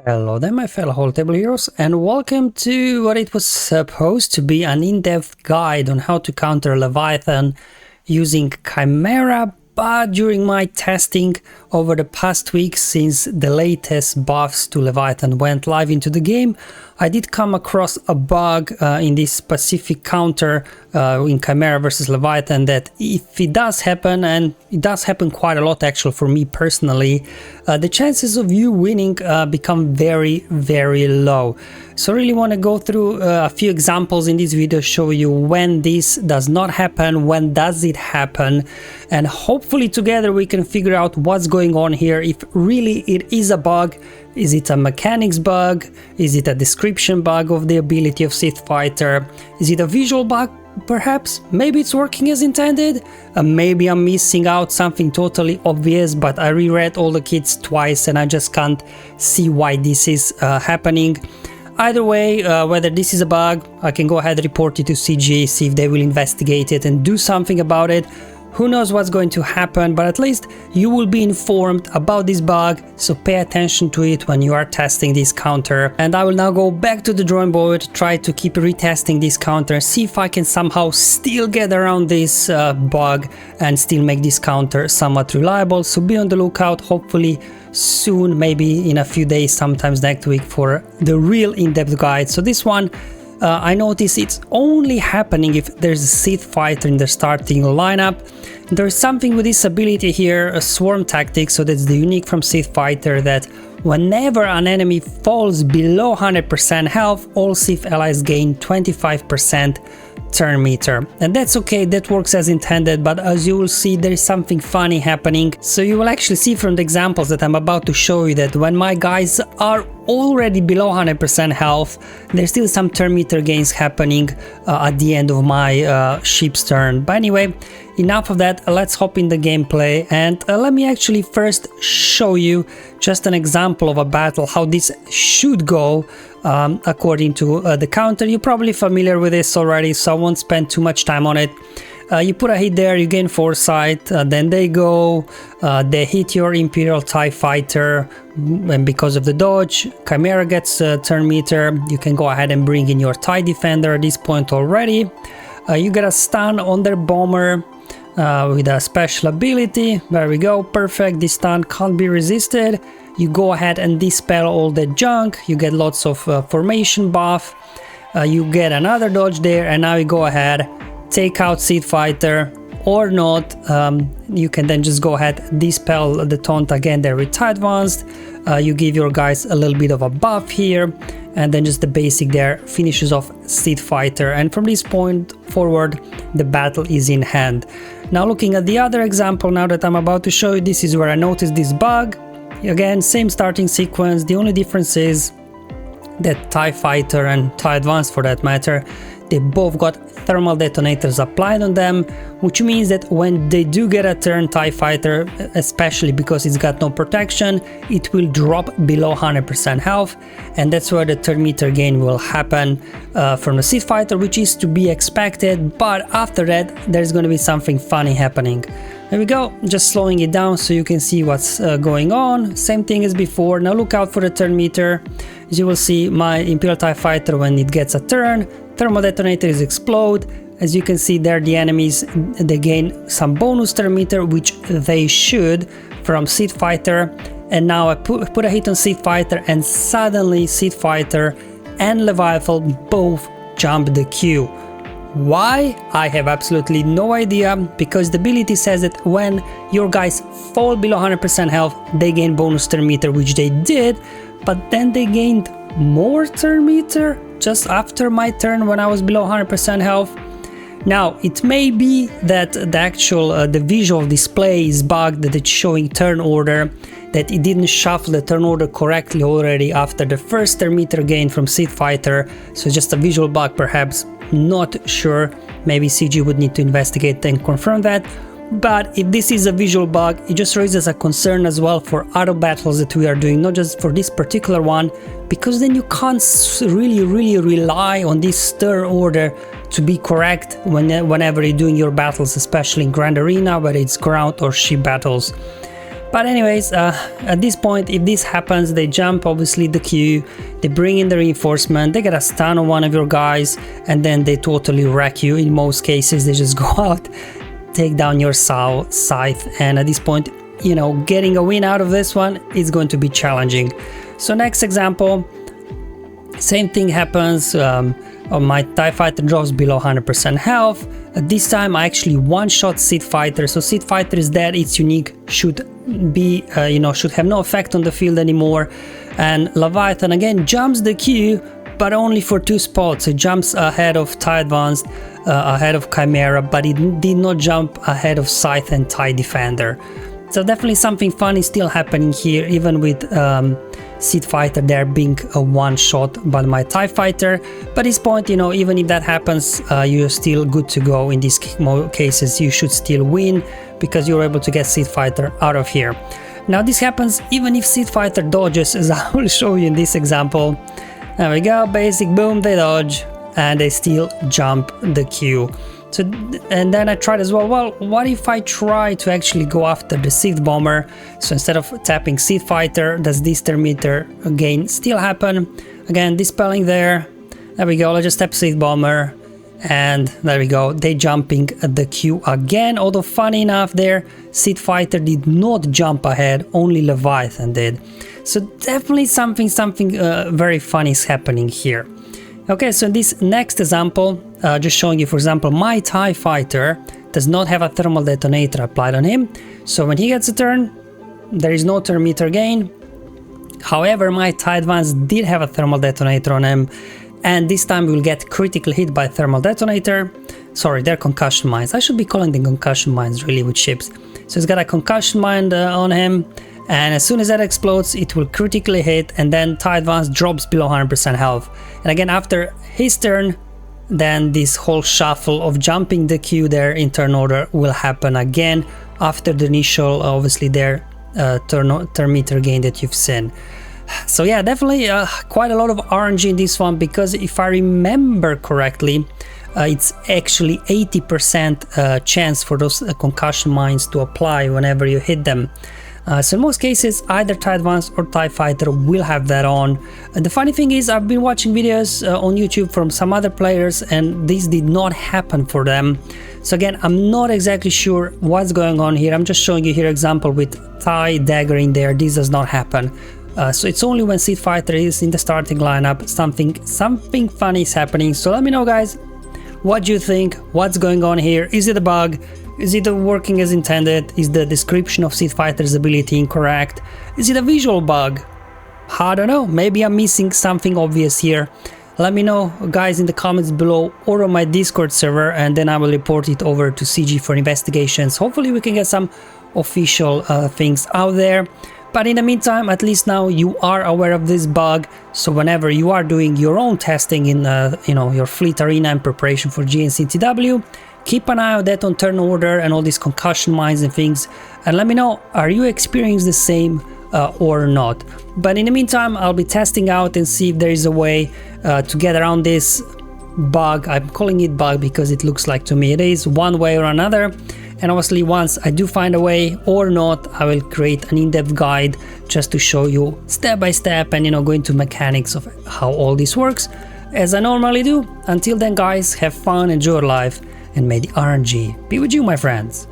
Hello there my fellow whole table heroes, and welcome to what it was supposed to be an in-depth guide on how to counter Leviathan using Chimaera, but during my testing over the past week since the latest buffs to Leviathan went live into the game, I did come across a bug in this specific counter in Chimaera versus Leviathan that if it does happen, and it does happen quite a lot actually for me personally, the chances of you winning become very low. So I really want to go through a few examples in this video, show you when this does not happen, when does it happen, and hopefully together we can figure out what's going on here, if really it is a bug. Is it a mechanics bug? Is it a description bug of the ability of Sith Fighter? Is it a visual bug? Perhaps? Maybe it's working as intended? Maybe I'm missing out something totally obvious, but I reread all the kits twice and I just can't see why this is happening. Either way, whether this is a bug, I can go ahead and report it to CG, see if they will investigate it and do something about it. Who knows what's going to happen, but at least you will be informed about this bug, so pay attention to it when you are testing this counter. And I will now go back to the drawing board, try to keep retesting this counter, see if I can somehow still get around this bug and still make this counter somewhat reliable. So be on the lookout, hopefully soon, maybe in a few days, sometimes next week, for the real in-depth guide. So this one, I notice it's only happening if there's a Sith Fighter in the starting lineup. There's something with this ability here, a swarm tactic, so that's the unique from Sith Fighter, that whenever an enemy falls below 100% health, all Sith allies gain 25% turn meter. And that's okay, that works as intended, but as you will see, there is something funny happening. So you will actually see from the examples that I'm about to show you that when my guys are already below 100% health, there's still some turn meter gains happening at the end of my ship's turn. But anyway, enough of that, let's hop in the gameplay, and let me actually first show you just an example of a battle, how this should go according to the counter. You're probably familiar with this already, so I won't spend too much time on it. You put a hit there, you gain foresight, then they go, they hit your Imperial TIE Fighter, and because of the dodge, Chimaera gets turn meter. You can go ahead and bring in your TIE Defender at this point already. You get a stun on their bomber with a special ability. There we go, perfect. This stun can't be resisted. You go ahead and dispel all the junk. You get lots of formation buff. You get another dodge there, and now you go ahead, take out Sith Fighter or not. You can then just go ahead, dispel the taunt again there with TIE Advanced. You give your guys a little bit of a buff here, and then just the basic there finishes off Sith Fighter. And from this point forward, the battle is in hand. Now looking at the other example now that I'm about to show you, this is where I noticed this bug. Again, same starting sequence, the only difference is that TIE Fighter and TIE Advanced for that matter, they both got thermal detonators applied on them, which means that when they do get a turn, TIE Fighter, especially because it's got no protection, it will drop below 100% health, and that's where the turn meter gain will happen from the Sith Fighter, which is to be expected. But after that, there's going to be something funny happening. There we go, just slowing it down so you can see what's going on. Same thing as before. Now look out for the turn meter. As you will see, my Imperial TIE Fighter, when it gets a turn, thermal detonators explode. As you can see there, the enemies, they gain some bonus turn meter, which they should, from Sith Fighter. And now I put a hit on Sith Fighter, and suddenly Sith Fighter and Leviathan both jump the queue. Why? I have absolutely no idea, because the ability says that when your guys fall below 100% health, they gain bonus turn meter, which they did, but then they gained more turn meter just after my turn when I was below 100% health. Now, it may be that the actual the visual display is bugged, that it's showing turn order, that it didn't shuffle the turn order correctly already after the first turn meter gain from Sith Fighter, so just a visual bug perhaps. Not sure, maybe CG would need to investigate and confirm that. But if this is a visual bug, it just raises a concern as well for other battles that we are doing, not just for this particular one, because then you can't really rely on this turn order to be correct whenever you're doing your battles, especially in Grand Arena, whether it's ground or ship battles. But anyways, at this point, if this happens, they jump obviously the queue, they bring in the reinforcement, they get a stun on one of your guys, and then they totally wreck you. In most cases, they just go out, take down your scythe, and at this point, you know, getting a win out of this one is going to be challenging. So next example, same thing happens. My TIE Fighter drops below 100% health. This time I actually one-shot Seed Fighter, so Seed Fighter is dead, it's unique, should be, should have no effect on the field anymore. And Leviathan again jumps the queue, but only for 2 spots. It jumps ahead of TIE Advanced, ahead of Chimaera, but it did not jump ahead of Scythe and TIE Defender. So definitely something funny still happening here, even with Seed Fighter there being a one-shot by my TIE Fighter. But at this point, you know, even if that happens, you're still good to go. In these cases, you should still win because you're able to get Seed Fighter out of here. Now this happens even if Seed Fighter dodges, as I will show you in this example. There we go, basic, boom, they dodge, and they still jump the queue. So, and then I tried as well, what if I try to actually go after the Seed Bomber? So instead of tapping Seed Fighter, does this thermometer again still happen? Again, dispelling there we go, let's just tap Seed Bomber, and there we go, they jumping at the queue again. Although funny enough there, Seed Fighter did not jump ahead, only Leviathan did. So definitely something very funny is happening here. Okay, so in this next example, just showing you, for example, my TIE Fighter does not have a thermal detonator applied on him. So when he gets a turn, there is no thermometer gain. However, my TIE Advanced did have a thermal detonator on him, and this time we will get critical hit by thermal detonator. Sorry, they're concussion mines. I should be calling them concussion mines really with ships. So he's got a concussion mine on him, and as soon as that explodes, it will critically hit, and then TIE Advanced drops below 100% health. And again, after his turn, then this whole shuffle of jumping the queue there in turn order will happen again after the initial, obviously, their thermometer gain that you've seen. So yeah, definitely quite a lot of RNG in this one, because if I remember correctly, it's actually 80% chance for those concussion mines to apply whenever you hit them. So in most cases, either TIE Advanced or TIE Fighter will have that on. And the funny thing is, I've been watching videos on YouTube from some other players, and this did not happen for them. So again, I'm not exactly sure what's going on here. I'm just showing you here example with TIE Dagger in there. This does not happen. So it's only when Seed Fighter is in the starting lineup, something funny is happening. So let me know, guys, what do you think? What's going on here? Is it a bug? Is it working as intended? Is the description of Seed Fighter's ability incorrect? Is it a visual bug? I don't know, maybe I'm missing something obvious here. Let me know, guys, in the comments below or on my Discord server, and then I will report it over to CG for investigations. Hopefully we can get some official things out there. But in the meantime, at least now you are aware of this bug, so whenever you are doing your own testing in your fleet arena in preparation for GNCTW, keep an eye on that on turn order and all these concussion mines and things, and let me know, are you experiencing the same or not? But in the meantime, I'll be testing out and see if there is a way to get around this bug. I'm calling it bug because it looks like to me it is, one way or another. And obviously, once I do find a way or not, I will create an in-depth guide just to show you step by step and go into mechanics of how all this works, as I normally do. Until then, guys, have fun, enjoy your life, and may the RNG be with you, my friends.